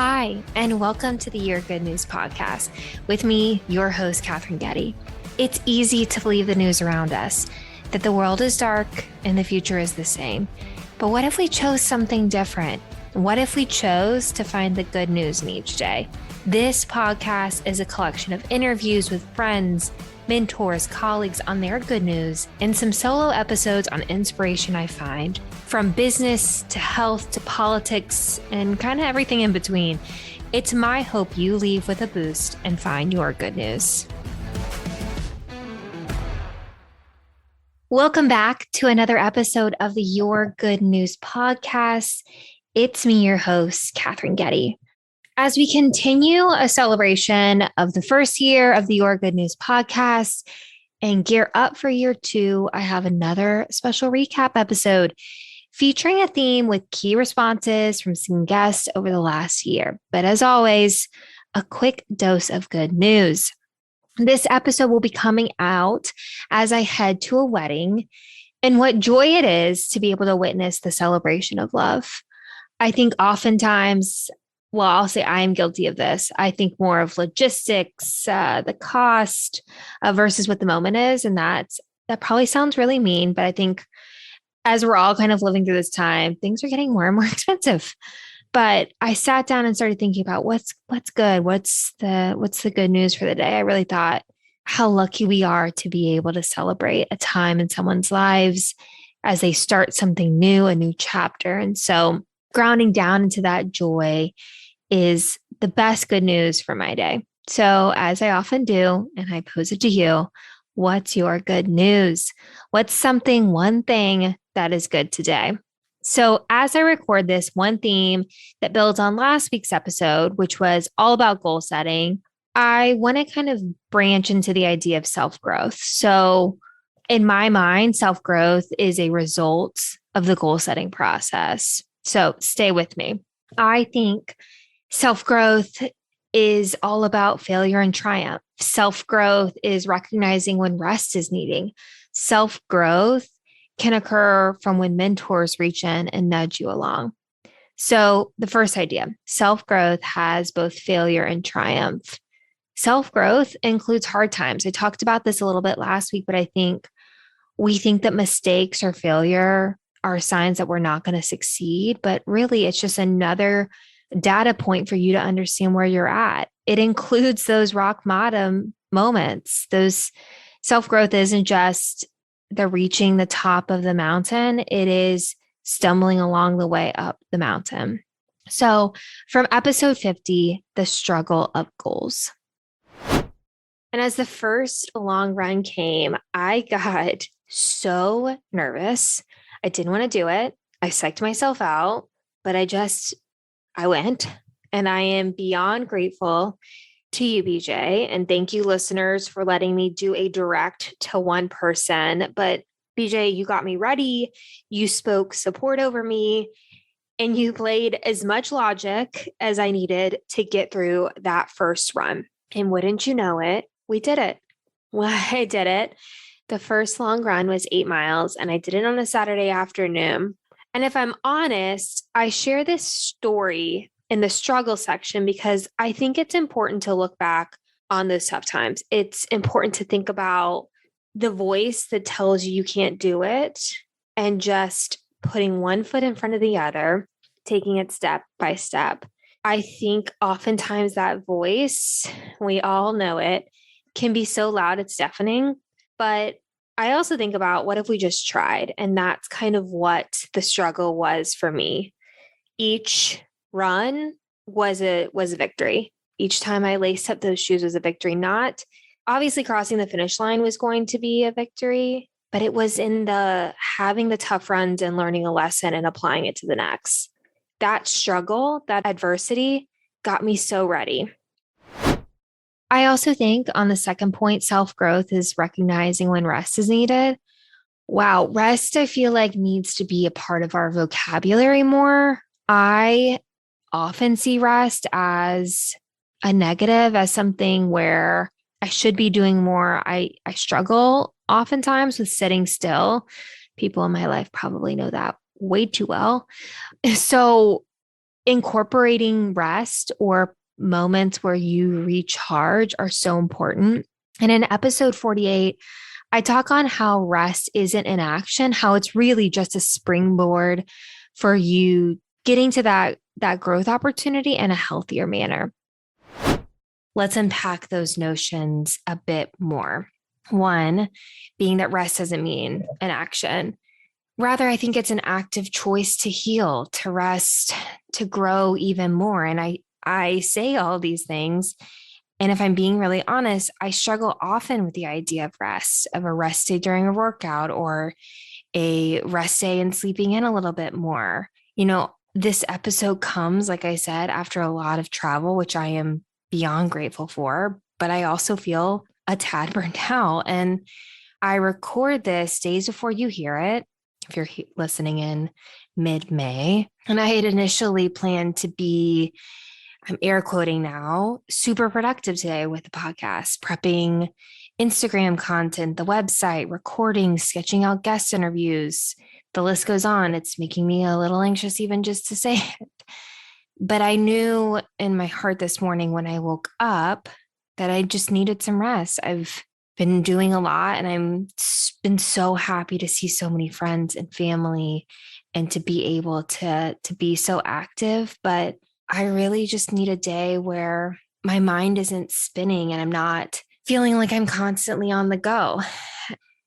Hi, and welcome to the Your Good News podcast with me, your host, Katherine Getty. It's easy to believe the news around us, that the world is dark and the future is the same. But what if we chose something different? What if we chose to find the good news in each day? This podcast is a collection of interviews with friends, mentors, colleagues on their good news, and some solo episodes on inspiration I find from business to health to politics and kind of everything in between. It's my hope you leave with a boost and find your good news. Welcome back to another episode of the Your Good News podcast. It's me, your host, Katherine Getty. As we continue a celebration of the first year of the Your Good News podcast and gear up for year 2, I have another special recap episode featuring a theme with key responses from some guests over the last year. But as always, a quick dose of good news. This episode will be coming out as I head to a wedding, and what joy it is to be able to witness the celebration of love. I think oftentimes, well, I'll say I am guilty of this. I think more of logistics, the cost versus what the moment is. And that probably sounds really mean, but I think as we're all kind of living through this time, things are getting more and more expensive. But I sat down and started thinking about what's good, what's the good news for the day. I really thought how lucky we are to be able to celebrate a time in someone's lives as they start something new, a new chapter. And so grounding down into that joy is the best good news for my day. So as I often do, and I pose it to you, what's your good news? What's one thing that is good today? So as I record this, one theme that builds on last week's episode, which was all about goal setting, I want to kind of branch into the idea of self-growth. So in my mind, self-growth is a result of the goal setting process. So stay with me. I think self-growth is all about failure and triumph. Self-growth is recognizing when rest is needing. Self-growth can occur from when mentors reach in and nudge you along. So the first idea, self-growth has both failure and triumph. Self-growth includes hard times. I talked about this a little bit last week, but I think we think that mistakes or failure are signs that we're not going to succeed, but really it's just another data point for you to understand where you're at. It includes those rock bottom moments. Those self-growth isn't just the reaching the top of the mountain. It is stumbling along the way up the mountain. So from episode 50, the struggle of goals. And as the first long run came, I got so nervous. I didn't want to do it. I psyched myself out, but I went, and I am beyond grateful to you, BJ. And thank you, listeners, for letting me do a direct to one person. But BJ, you got me ready. You spoke support over me, and you played as much logic as I needed to get through that first run. And wouldn't you know it, we did it. Well, I did it. The first long run was 8 miles, and I did it on a Saturday afternoon. And if I'm honest, I share this story in the struggle section because I think it's important to look back on those tough times. It's important to think about the voice that tells you can't do it and just putting one foot in front of the other, taking it step by step. I think oftentimes that voice, we all know it, can be so loud it's deafening. But I also think about what if we just tried? And that's kind of what the struggle was for me. Each run was a victory. Each time I laced up those shoes was a victory. Not obviously crossing the finish line was going to be a victory, but it was in the having the tough runs and learning a lesson and applying it to the next. That struggle, that adversity got me so ready. I also think on the second point, self-growth is recognizing when rest is needed. Wow, rest, I feel like needs to be a part of our vocabulary more. I often see rest as a negative, as something where I should be doing more. I struggle oftentimes with sitting still. People in my life probably know that way too well. So incorporating rest or moments where you recharge are so important. And in episode 48, I talk on how rest isn't inaction, how it's really just a springboard for you getting to that growth opportunity in a healthier manner. Let's unpack those notions a bit more. One, being that rest doesn't mean an action. Rather, I think it's an active choice to heal, to rest, to grow even more. And I say all these things. And if I'm being really honest, I struggle often with the idea of rest, of a rest day during a workout or a rest day and sleeping in a little bit more. This episode comes, like I said, after a lot of travel, which I am beyond grateful for, but I also feel a tad burnt out. And I record this days before you hear it, if you're listening in mid-May. And I had initially planned to be, I'm air quoting now, super productive today with the podcast, prepping Instagram content, the website, recording, sketching out guest interviews. The list goes on. It's making me a little anxious even just to say it. But I knew in my heart this morning when I woke up that I just needed some rest. I've been doing a lot and I've been so happy to see so many friends and family and to be able to be so active. But I really just need a day where my mind isn't spinning and I'm not feeling like I'm constantly on the go.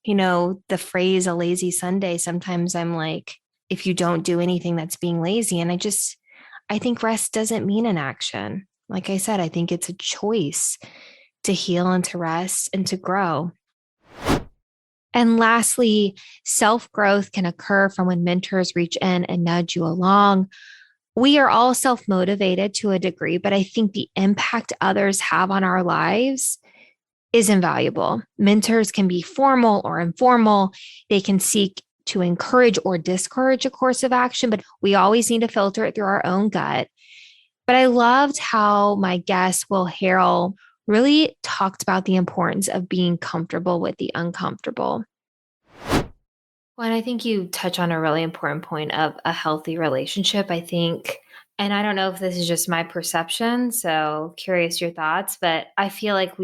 The phrase a lazy Sunday, sometimes I'm like, if you don't do anything, that's being lazy. And I think rest doesn't mean an action. Like I said, I think it's a choice to heal and to rest and to grow. And lastly, self-growth can occur from when mentors reach in and nudge you along. We are all self-motivated to a degree, but I think the impact others have on our lives is invaluable. Mentors can be formal or informal. They can seek to encourage or discourage a course of action, but we always need to filter it through our own gut. But I loved how my guest, Will Harrell, really talked about the importance of being comfortable with the uncomfortable. Well, and I think you touch on a really important point of a healthy relationship. I think, and I don't know if this is just my perception, so curious your thoughts, but I feel like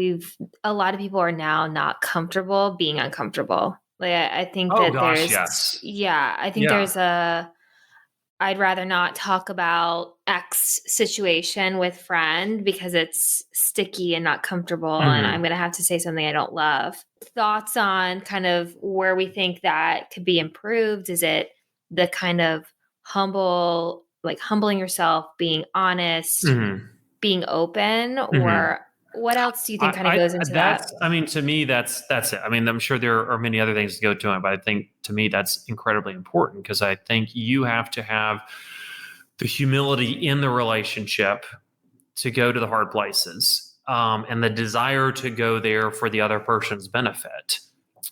a lot of people are now not comfortable being uncomfortable. Like, I think that Yes. I think there's I'd rather not talk about X situation with friend because it's sticky and not comfortable. And I'm going to have to say something I don't love. Thoughts on kind of where we think that could be improved? Is it the kind of humbling yourself, being honest, being open, or what else do you think kind of goes into that? To me, that's it. I'm sure there are many other things to go to it, but I think to me that's incredibly important because I think you have to have the humility in the relationship to go to the hard places and the desire to go there for the other person's benefit.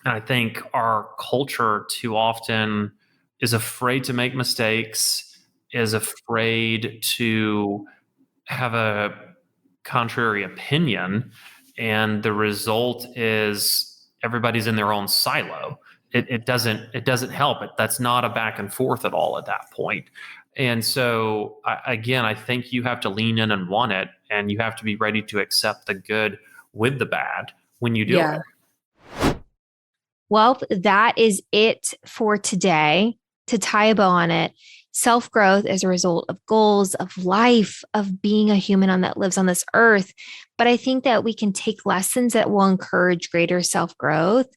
And I think our culture too often is afraid to make mistakes, is afraid to have a contrary opinion, and the result is everybody's in their own silo. It doesn't help it. That's not a back and forth at all at that point. And so I think you have to lean in and want it, and you have to be ready to accept the good with the bad when you do it. Well, that is it for today. To tie a bow on it, self-growth is a result of goals, of life, of being a human that lives on this earth. But I think that we can take lessons that will encourage greater self-growth.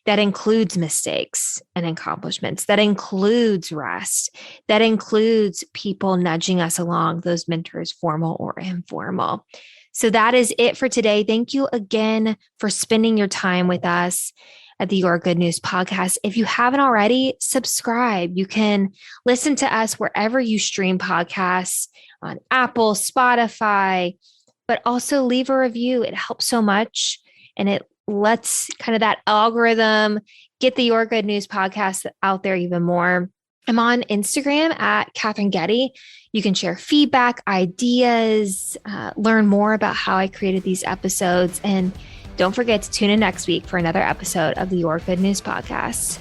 That includes mistakes and accomplishments. That includes rest. That includes people nudging us along, those mentors, formal or informal. So that is it for today. Thank you again for spending your time with us at the Your Good News podcast. If you haven't already, subscribe. You can listen to us wherever you stream podcasts, on Apple, Spotify, but also leave a review. It helps so much. And it lets kind of that algorithm get the Your Good News podcast out there even more. I'm on Instagram at Katherine Getty. You can share feedback, ideas, learn more about how I created these episodes. And don't forget to tune in next week for another episode of the Your Good News podcast.